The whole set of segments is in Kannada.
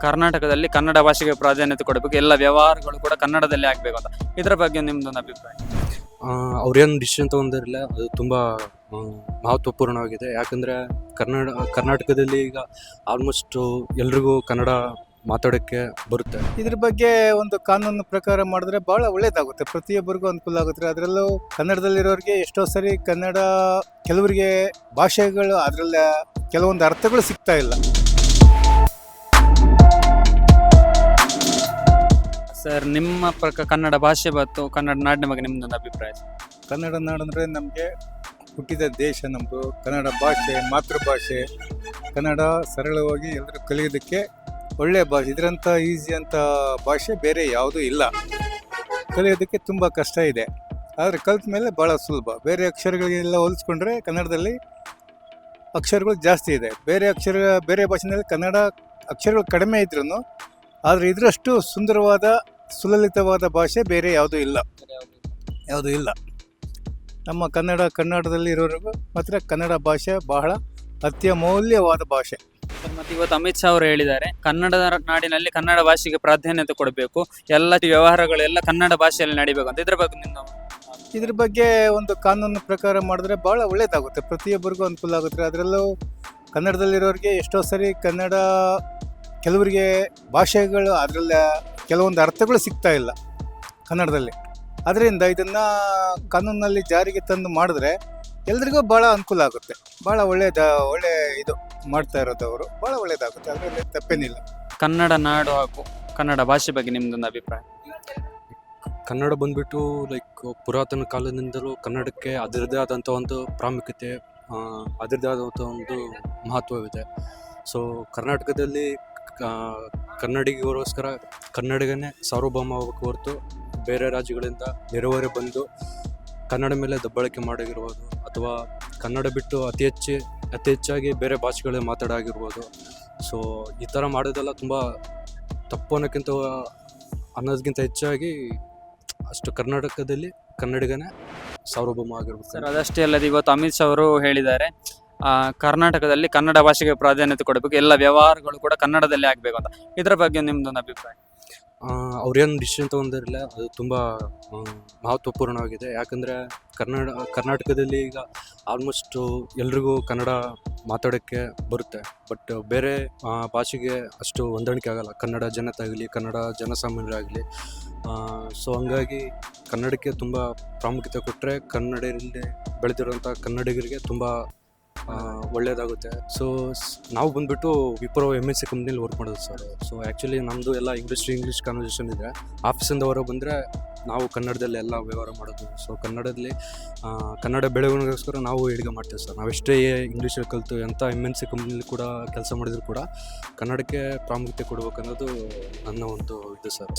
ಕರ್ನಾಟಕದಲ್ಲಿ ಕನ್ನಡ ಭಾಷೆಗೆ ಪ್ರಾಧಾನ್ಯತೆ ಕೊಡಬೇಕು, ಎಲ್ಲ ವ್ಯವಹಾರಗಳು ಕೂಡ ಕನ್ನಡದಲ್ಲೇ ಆಗಬೇಕು ಅಂತ. ಇದರ ಬಗ್ಗೆ ನಿಮ್ದೊಂದು ಅಭಿಪ್ರಾಯ? ಅವ್ರೇನು ಡಿಸಿಷನ್ ತೊಗೊಂಡಿರಲಿಲ್ಲ, ಅದು ತುಂಬ ಮಹತ್ವಪೂರ್ಣವಾಗಿದೆ. ಯಾಕಂದರೆ ಕರ್ನಾಟಕದಲ್ಲಿ ಈಗ ಆಲ್ಮೋಸ್ಟ್ ಎಲ್ರಿಗೂ ಕನ್ನಡ ಮಾತಾಡೋಕ್ಕೆ ಬರುತ್ತೆ. ಇದ್ರ ಬಗ್ಗೆ ಒಂದು ಕಾನೂನು ಪ್ರಕಾರ ಮಾಡಿದ್ರೆ ಬಹಳ ಒಳ್ಳೇದಾಗುತ್ತೆ, ಪ್ರತಿಯೊಬ್ಬರಿಗೂ ಅನುಕೂಲ ಆಗುತ್ತೆ. ಅದರಲ್ಲೂ ಕನ್ನಡದಲ್ಲಿರೋರಿಗೆ ಎಷ್ಟೋ ಸರಿ ಕನ್ನಡ ಕೆಲವರಿಗೆ ಭಾಷೆಗಳು ಅದರಲ್ಲಿ ಕೆಲವೊಂದು ಅರ್ಥಗಳು ಸಿಗ್ತಾ ಇಲ್ಲ. ಸರ್, ನಿಮ್ಮ ಪ್ರಕಾರ ಕನ್ನಡ ಭಾಷೆ ಮತ್ತು ಕನ್ನಡ ನಾಡಿನ ಬಗ್ಗೆ ನಿಮ್ದೊಂದು ಅಭಿಪ್ರಾಯ? ಕನ್ನಡ ನಾಡಂದರೆ ನಮಗೆ ಹುಟ್ಟಿದ ದೇಶ ನಮ್ಮದು, ಕನ್ನಡ ಭಾಷೆ ಮಾತೃಭಾಷೆ. ಕನ್ನಡ ಸರಳವಾಗಿ ಎಲ್ಲರೂ ಕಲಿಯೋದಕ್ಕೆ ಒಳ್ಳೆಯ ಭಾಷೆ. ಇದರಂಥ ಈಸಿ ಅಂತ ಭಾಷೆ ಬೇರೆ ಯಾವುದೂ ಇಲ್ಲ. ಕಲಿಯೋದಕ್ಕೆ ತುಂಬ ಕಷ್ಟ ಇದೆ, ಆದರೆ ಕಲಿತ ಮೇಲೆ ಭಾಳ ಸುಲಭ. ಬೇರೆ ಅಕ್ಷರಗಳಿಗೆಲ್ಲ ಹೋಲಿಸ್ಕೊಂಡ್ರೆ ಕನ್ನಡದಲ್ಲಿ ಅಕ್ಷರಗಳು ಜಾಸ್ತಿ ಇದೆ. ಬೇರೆ ಭಾಷೆಯಲ್ಲಿ ಕನ್ನಡ ಅಕ್ಷರಗಳು ಕಡಿಮೆ ಇದ್ರೂ ಆದರೆ ಇದರಷ್ಟು ಸುಂದರವಾದ ಸುಲಲಿತವಾದ ಭಾಷೆ ಬೇರೆ ಯಾವುದೂ ಇಲ್ಲ. ನಮ್ಮ ಕನ್ನಡದಲ್ಲಿ ಇರೋರಿಗೂ ಮಾತ್ರ ಕನ್ನಡ ಭಾಷೆ ಬಹಳ ಅತ್ಯಮೂಲ್ಯವಾದ ಭಾಷೆ. ಮತ್ತು ಇವತ್ತು ಅಮಿತ್ ಶಾ ಅವರು ಹೇಳಿದ್ದಾರೆ, ಕನ್ನಡ ನಾಡಿನಲ್ಲಿ ಕನ್ನಡ ಭಾಷೆಗೆ ಪ್ರಾಧಾನ್ಯತೆ ಕೊಡಬೇಕು, ಎಲ್ಲ ವ್ಯವಹಾರಗಳೆಲ್ಲ ಕನ್ನಡ ಭಾಷೆಯಲ್ಲಿ ನಡಿಬೇಕು ಅಂತ. ಇದ್ರ ಬಗ್ಗೆ ಒಂದು ಕಾನೂನು ಪ್ರಕಾರ ಮಾಡಿದ್ರೆ ಬಹಳ ಒಳ್ಳೇದಾಗುತ್ತೆ, ಪ್ರತಿಯೊಬ್ಬರಿಗೂ ಅನುಕೂಲ ಆಗುತ್ತೆ. ಅದರಲ್ಲೂ ಕನ್ನಡದಲ್ಲಿರೋರಿಗೆ ಎಷ್ಟೋ ಸರಿ ಕನ್ನಡ ಕೆಲವರಿಗೆ ಭಾಷೆಗಳು ಅದರಲ್ಲಿ ಕೆಲವೊಂದು ಅರ್ಥಗಳು ಸಿಗ್ತಾ ಇಲ್ಲ ಕನ್ನಡದಲ್ಲಿ. ಅದರಿಂದ ಇದನ್ನು ಕಾನೂನಲ್ಲಿ ಜಾರಿಗೆ ತಂದು ಮಾಡಿದ್ರೆ ಎಲ್ರಿಗೂ ಭಾಳ ಅನುಕೂಲ ಆಗುತ್ತೆ. ಭಾಳ ಒಳ್ಳೆ ಇದು ಮಾಡ್ತಾ ಇರೋದು ಅವರು, ಭಾಳ ಒಳ್ಳೇದಾಗುತ್ತೆ, ಅದರಲ್ಲಿ ತಪ್ಪೇನಿಲ್ಲ. ಕನ್ನಡ ನಾಡು ಹಾಗೂ ಕನ್ನಡ ಭಾಷೆ ಬಗ್ಗೆ ನಿಮ್ದೊಂದು ಅಭಿಪ್ರಾಯ? ಕನ್ನಡ ಬಂದ್ಬಿಟ್ಟು ಲೈಕ್ ಪುರಾತನ ಕಾಲದಿಂದಲೂ ಕನ್ನಡಕ್ಕೆ ಅದರದ್ದೇ ಆದಂಥ ಒಂದು ಪ್ರಾಮುಖ್ಯತೆ, ಅದರದ್ದೇ ಆದಂಥ ಒಂದು ಮಹತ್ವವಿದೆ. ಸೊ ಕರ್ನಾಟಕದಲ್ಲಿ ಕನ್ನಡಿಗರಿಗೋಸ್ಕರ ಕನ್ನಡಿಗನೇ ಸಾರ್ವಭೌಮವಾಗಿ ಹೊರತು ಬೇರೆ ರಾಜ್ಯಗಳಿಂದ ನೆರೆಹೊರೆ ಬಂದು ಕನ್ನಡ ಮೇಲೆ ದಬ್ಬಾಳಿಕೆ ಮಾಡೋಗಿರ್ಬೋದು, ಅಥವಾ ಕನ್ನಡ ಬಿಟ್ಟು ಅತಿ ಹೆಚ್ಚಾಗಿ ಬೇರೆ ಭಾಷೆಗಳೇ ಮಾತಾಡೋಗಿರ್ಬೋದು. ಸೊ ಈ ಥರ ಮಾಡೋದೆಲ್ಲ ತುಂಬ ತಪ್ಪು ಅನ್ನೋದಕ್ಕಿಂತ ಹೆಚ್ಚಾಗಿ ಅಷ್ಟು ಕರ್ನಾಟಕದಲ್ಲಿ ಕನ್ನಡಿಗನೇ ಸಾರ್ವಭೌಮ ಆಗಿರ್ಬೋದು. ಸರ್, ಅದಷ್ಟೇ ಅಲ್ಲದೆ ಇವತ್ತು ಅಮಿತ್ ಶಾ ಅವರು ಹೇಳಿದ್ದಾರೆ, ಕರ್ನಾಟಕದಲ್ಲಿ ಕನ್ನಡ ಭಾಷೆಗೆ ಪ್ರಾಧಾನ್ಯತೆ ಕೊಡಬೇಕು, ಎಲ್ಲ ವ್ಯವಹಾರಗಳು ಕೂಡ ಕನ್ನಡದಲ್ಲೇ ಆಗಬೇಕು ಅಂತ. ಇದರ ಬಗ್ಗೆ ನಿಮ್ದೊಂದು ಅಭಿಪ್ರಾಯ? ಅವ್ರೇನು ಡಿಸಿಷನ್ ತೊಗೊಂಡಿರಲಿಲ್ಲ, ಅದು ತುಂಬ ಮಹತ್ವಪೂರ್ಣವಾಗಿದೆ. ಯಾಕಂದರೆ ಕರ್ನಾಟಕದಲ್ಲಿ ಈಗ ಆಲ್ಮೋಸ್ಟ್ ಎಲ್ರಿಗೂ ಕನ್ನಡ ಮಾತಾಡೋಕ್ಕೆ ಬರುತ್ತೆ, ಬಟ್ ಬೇರೆ ಭಾಷೆಗೆ ಅಷ್ಟು ಹೊಂದಾಣಿಕೆ ಆಗಲ್ಲ, ಕನ್ನಡ ಜನತೆ ಆಗಲಿ ಕನ್ನಡ ಜನಸಾಮಾನ್ಯರಾಗಲಿ. ಸೊ ಹಂಗಾಗಿ ಕನ್ನಡಕ್ಕೆ ತುಂಬ ಪ್ರಾಮುಖ್ಯತೆ ಕೊಟ್ಟರೆ ಕನ್ನಡದಲ್ಲಿ ಬೆಳೆದಿರುವಂಥ ಕನ್ನಡಿಗರಿಗೆ ತುಂಬ ಒಳ್ಳೆಯದಾಗುತ್ತೆ. ಸೊ ನಾವು ಬಂದುಬಿಟ್ಟು ವಿಪ್ರೋ MNC ಕಂಪ್ನಿಲಿ ವರ್ಕ್ ಮಾಡೋದು ಸರ್. ಸೊ ಆ್ಯಕ್ಚುಲಿ ನಮ್ಮದು ಎಲ್ಲ ಇಂಗ್ಲೀಷ್ ಕಾನ್ವರ್ಸೇಷನ್ ಇದೆ. ಆಫೀಸಿಂದ ಹೊರ ಬಂದರೆ ನಾವು ಕನ್ನಡದಲ್ಲಿ ಎಲ್ಲ ವ್ಯವಹಾರ ಮಾಡೋದು. ಸೊ ಕನ್ನಡದಲ್ಲಿ ಕನ್ನಡ ಬೆಳವಣಿಗೆಗೋಸ್ಕರ ನಾವು ಅಡುಗೆ ಮಾಡ್ತೀವಿ ಸರ್. ನಾವೆಷ್ಟೇ ಇಂಗ್ಲೀಷಲ್ಲಿ ಕಲಿತು ಎಂಥ MNC ಕಂಪ್ನಿಲಿ ಕೂಡ ಕೆಲಸ ಮಾಡಿದ್ರು ಕೂಡ ಕನ್ನಡಕ್ಕೆ ಪ್ರಾಮುಖ್ಯತೆ ಕೊಡಬೇಕನ್ನೋದು ನನ್ನ ಒಂದು ಇದು ಸರ್.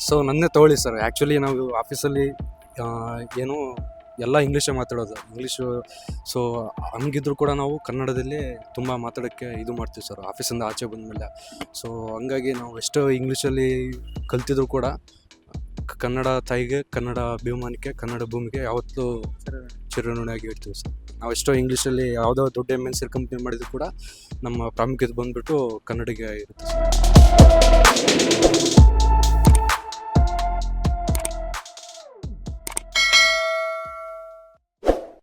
ಸೊ ನನ್ನೇ ತಗೊಳ್ಳಿ ಸರ್, ಆ್ಯಕ್ಚುಲಿ ನಾವು ಆಫೀಸಲ್ಲಿ ಏನೂ ಎಲ್ಲ ಇಂಗ್ಲೀಷೇ ಮಾತಾಡೋದು, ಇಂಗ್ಲೀಷು. ಸೊ ಹಂಗಿದ್ರು ಕೂಡ ನಾವು ಕನ್ನಡದಲ್ಲಿ ತುಂಬ ಮಾತಾಡೋಕ್ಕೆ ಇದು ಮಾಡ್ತೀವಿ ಸರ್ ಆಫೀಸಿಂದ ಆಚೆ ಬಂದಮೇಲೆ. ಸೊ ಹಂಗಾಗಿ ನಾವು ಎಷ್ಟೋ ಇಂಗ್ಲೀಷಲ್ಲಿ ಕಲ್ತಿದ್ರು ಕೂಡ ಕನ್ನಡ ತಾಯಿಗೆ, ಕನ್ನಡ ಅಭಿಮಾನಕ್ಕೆ, ಕನ್ನಡ ಭೂಮಿಗೆ ಯಾವತ್ತೂ ಚಿರಋಣಿಯಾಗಿ ಇಡ್ತೀವಿ ಸರ್. ನಾವು ಎಷ್ಟೋ ಇಂಗ್ಲೀಷಲ್ಲಿ ಯಾವುದೋ ದೊಡ್ಡ MNC ಕಂಪ್ನಿ ಮಾಡಿದ್ರು ಕೂಡ ನಮ್ಮ ಪ್ರಾಮುಖ್ಯತೆ ಬಂದುಬಿಟ್ಟು ಕನ್ನಡಿಗೆ ಇರುತ್ತೆ ಸರ್.